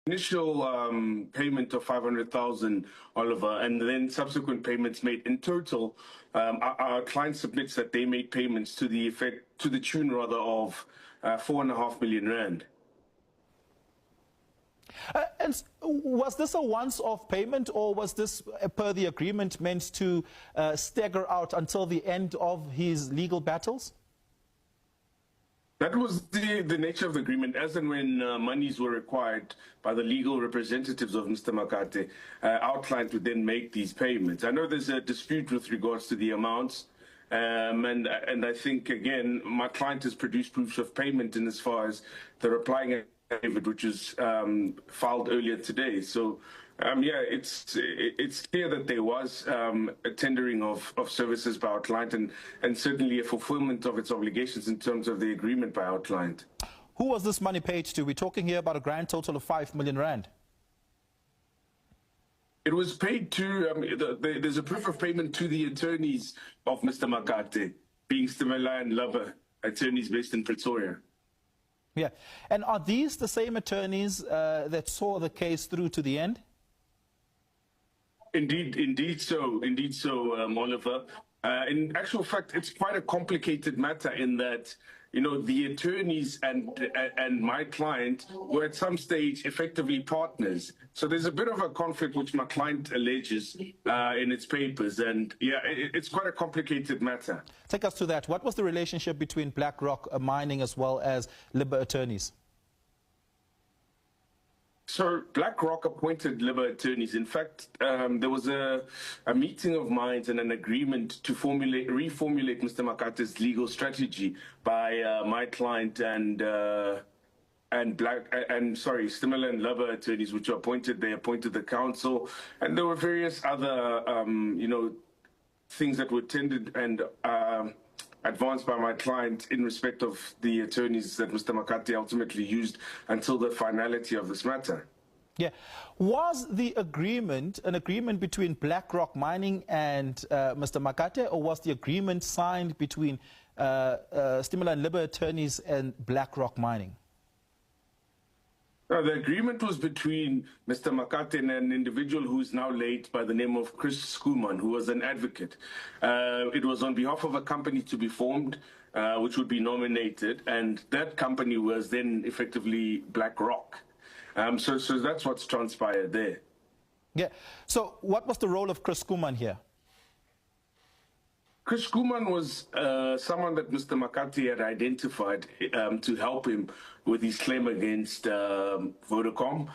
initial payment of 500,000, Oliver, and then subsequent payments made in total, our client submits that they made payments to the tune rather of 4.5 million rand. And was this a once-off payment, or was this, per the agreement, meant to stagger out until the end of his legal battles? That was the nature of the agreement. As and when monies were required by the legal representatives of Mr. Makate, our client would then make these payments. I know there's a dispute with regards to the amounts, and I think, again, my client has produced proofs of payment in as far as the replying affidavit, which was filed earlier today. So, yeah, it's clear that there was a tendering of services by our client and certainly a fulfillment of its obligations in terms of the agreement by our client. Who was this money paid to? We're talking here about a grand total of 5 million rand. It was paid to, there's a proof of payment to the attorneys of Mr. Makate, being Stimela and Lubber, attorneys based in Pretoria. Yeah. And are these the same attorneys that saw the case through to the end? Indeed so, Oliver. In actual fact, it's quite a complicated matter in that, you know, the attorneys and my client were at some stage effectively partners. So there's a bit of a conflict which my client alleges in its papers. And yeah, it's quite a complicated matter. Take us to that. What was the relationship between BlackRock Mining as well as Lubber Attorneys? So BlackRock appointed Lubber Attorneys. In fact, there was a meeting of minds and an agreement to reformulate Mr. Makate's legal strategy by my client and Stimela and Lubber Attorneys, which were appointed. They appointed the counsel, and there were various other things that were tended and advanced by my client in respect of the attorneys that Mr. Makate ultimately used until the finality of this matter. Yeah. Was the agreement an agreement between BlackRock Mining and Mr. Makate, or was the agreement signed between Stimela and Lubber Attorneys and BlackRock Mining? The agreement was between Mr. Makate and an individual who is now late by the name of Chris Schoeman, who was an advocate. It was on behalf of a company to be formed, which would be nominated, and that company was then effectively BlackRock. So that's what's transpired there. Yeah. So what was the role of Chris Schoeman here? Chris Schoeman was someone that Mr. Makate had identified to help him with his claim against Vodacom.